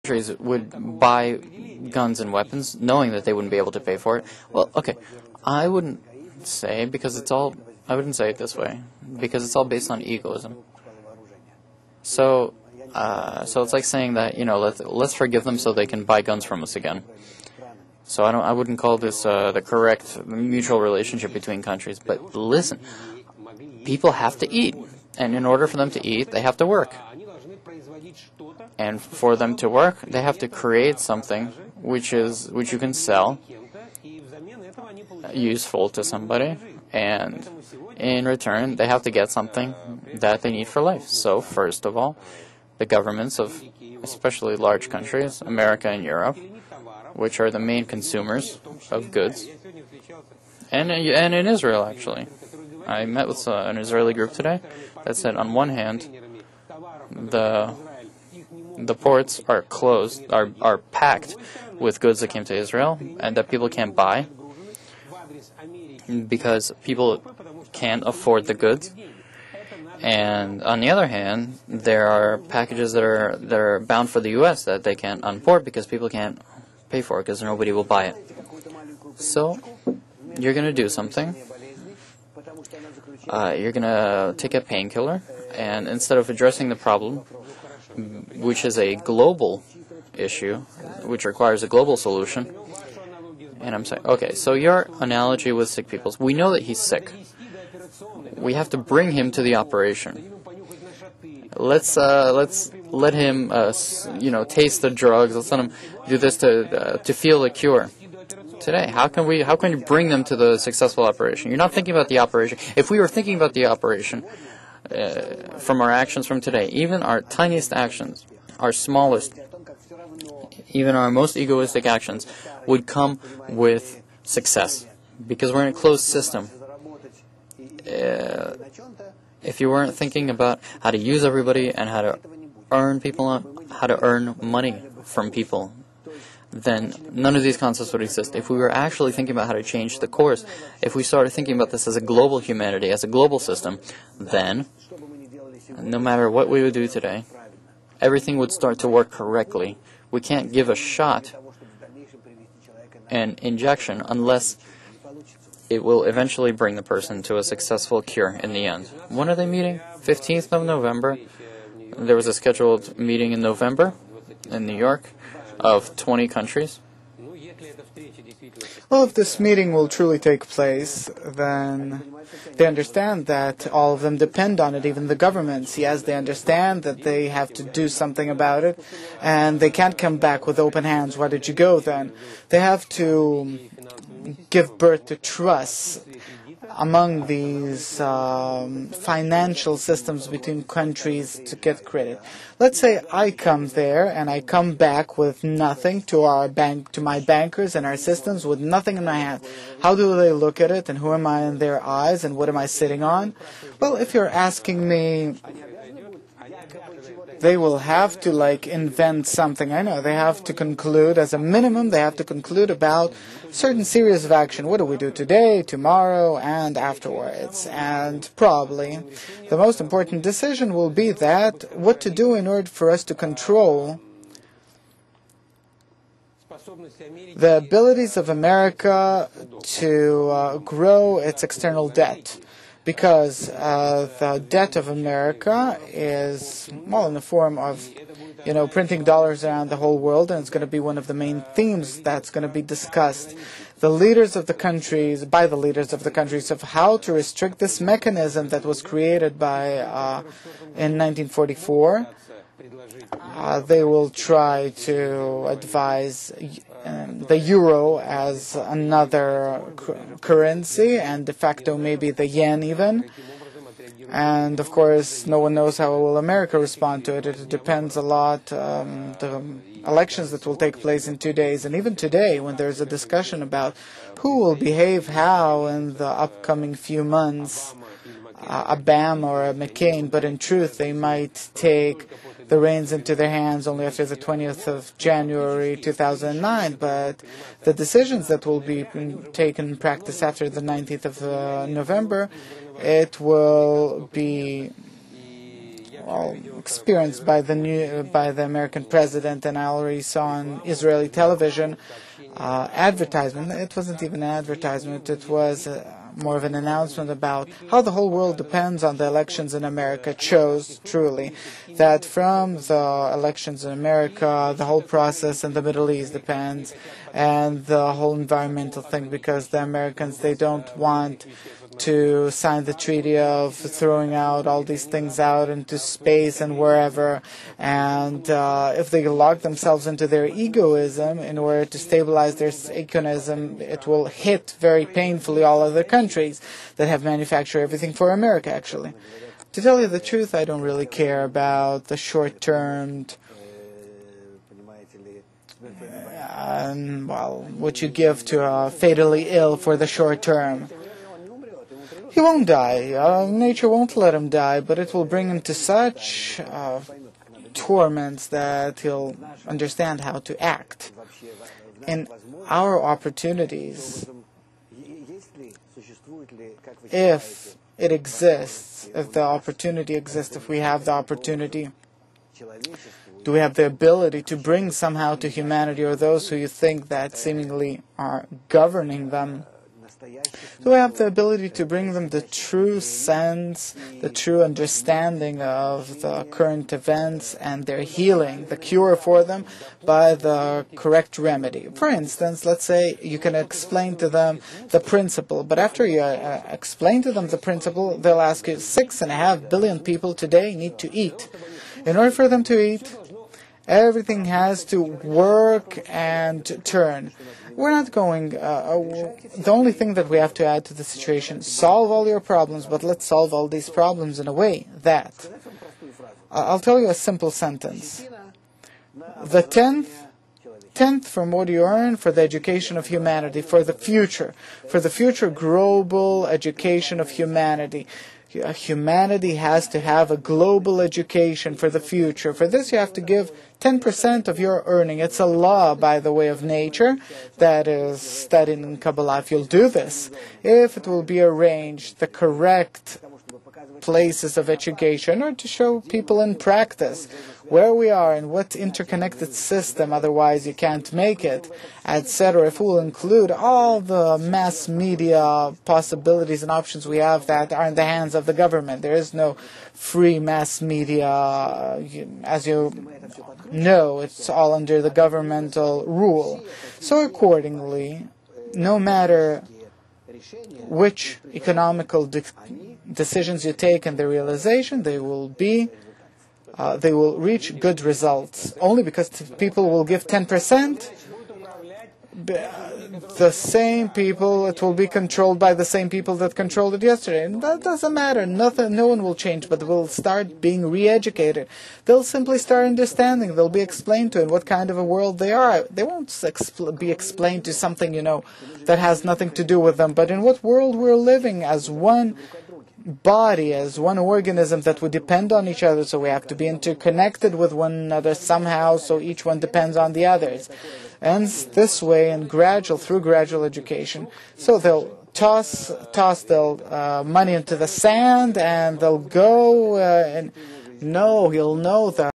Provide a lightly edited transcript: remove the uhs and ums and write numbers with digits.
countries would buy guns and weapons knowing that they wouldn't be able to pay for it. Well, okay, I wouldn't say I wouldn't say it this way, because it's all based on egoism. So it's like saying that, let's forgive them so they can buy guns from us again. So I wouldn't call this the correct mutual relationship between countries. But listen, people have to eat, and in order for them to eat, they have to work. And for them to work, they have to create something which you can sell, useful to somebody, and in return, they have to get something that they need for life. So first of all, the governments of especially large countries, America and Europe, which are the main consumers of goods, and in Israel, actually. I met with an Israeli group today that said, on one hand, the ports are closed, are packed with goods that came to Israel and that people can't buy because people can't afford the goods. And on the other hand, there are packages that are bound for the U.S. that they can't unport because people can't pay for it because nobody will buy it. So you're going to do something. You're going to take a painkiller, and instead of addressing the problem, which is a global issue, which requires a global solution, and I'm saying, okay, so your analogy with sick people, we know that he's sick. We have to bring him to the operation. Let's let him, taste the drugs. Let's let him do this to feel the cure. Today, how can you bring them to the successful operation? You're not thinking about the operation. If we were thinking about the operation from our actions from today, even our tiniest actions, our smallest, even our most egoistic actions would come with success, because we're in a closed system. If you weren't thinking about how to use everybody and how to earn money from people, then none of these concepts would exist. If we were actually thinking about how to change the course, if we started thinking about this as a global humanity, as a global system, then no matter what we would do today, everything would start to work correctly. We can't give a shot, an injection, unless it will eventually bring the person to a successful cure in the end. When are they meeting? 15th of November. There was a scheduled meeting in November in New York of 20 countries. Well, if this meeting will truly take place, then they understand that all of them depend on it, even the governments. Yes, they understand that they have to do something about it, and they can't come back with open hands. Why did you go then? They have to give birth to trust among these financial systems between countries to get credit. Let's say I come there and I come back with nothing to my bankers and our systems, with nothing in my hand. How do they look at it, and who am I in their eyes, and what am I sitting on? Well, if you're asking me, they will have to invent something. I know they have to conclude, as a minimum, they have to conclude about certain series of action. What do we do today, tomorrow, and afterwards? And probably the most important decision will be that what to do in order for us to control the abilities of America to grow its external debt. Because the debt of America is, in the form of, printing dollars around the whole world, and it's going to be one of the main themes that's going to be discussed. The leaders of the countries of how to restrict this mechanism that was created in 1944. They will try to advise the euro as another currency, and de facto maybe the yen even. And of course, no one knows how will America respond to it. It depends a lot. The elections that will take place in 2 days, and even today, when there's a discussion about who will behave how in the upcoming few months, a Obama or a McCain, but in truth, they might take the reins into their hands only after the 20th of January 2009, but the decisions that will be taken in practice after the 19th of November, it will be experienced by the American president, and I already saw on Israeli television advertisement. It wasn't even an advertisement. It was more of an announcement about how the whole world depends on the elections in America. It shows truly that from the elections in America, the whole process in the Middle East depends, and the whole environmental thing, because the Americans, they don't want to sign the treaty of throwing out all these things out into space and wherever, and if they lock themselves into their egoism in order to stabilize their economism, it will hit very painfully all other countries that have manufactured everything for America, actually. To tell you the truth, I don't really care about the short-term, what you give to a fatally ill for the short term. He won't die. Nature won't let him die, but it will bring him to such torments that he'll understand how to act. In our opportunities, if it exists, if the opportunity exists, if we have the opportunity, do we have the ability to bring somehow to humanity, or those who you think that seemingly are governing them, do we have the ability to bring them the true sense, the true understanding of the current events and their healing, the cure for them, by the correct remedy? For instance, let's say you can explain to them the principle, but after you explain to them the principle, they'll ask you, 6.5 billion people today need to eat. In order for them to eat, everything has to work and turn. We're not going, the only thing that we have to add to the situation, solve all your problems, but let's solve all these problems in a way that, I'll tell you a simple sentence. The tenth from what you earn for the education of humanity, for the future global education of humanity. Humanity has to have a global education for the future. For this, you have to give 10% of your earning. It's a law, by the way, of nature that is studied in Kabbalah. If you'll do this, if it will be arranged, the correct places of education, or to show people in practice where we are and what interconnected system, otherwise you can't make it, etc. If we'll include all the mass media possibilities and options we have that are in the hands of the government. There is no free mass media, as you know, it's all under the governmental rule. So accordingly, no matter which economical decisions you take in the realization, they will reach good results. Only because people will give 10%, the same people, it will be controlled by the same people that controlled it yesterday. And that doesn't matter. No one will change, but will start being re-educated. They'll simply start understanding. They'll be explained to in what kind of a world they are. They won't be explained to something, that has nothing to do with them, but in what world we're living as one body, as one organism that would depend on each other. So we have to be interconnected with one another somehow, so each one depends on the others. And this way, and through gradual education. So they'll toss their money into the sand, and they'll go, and he'll know that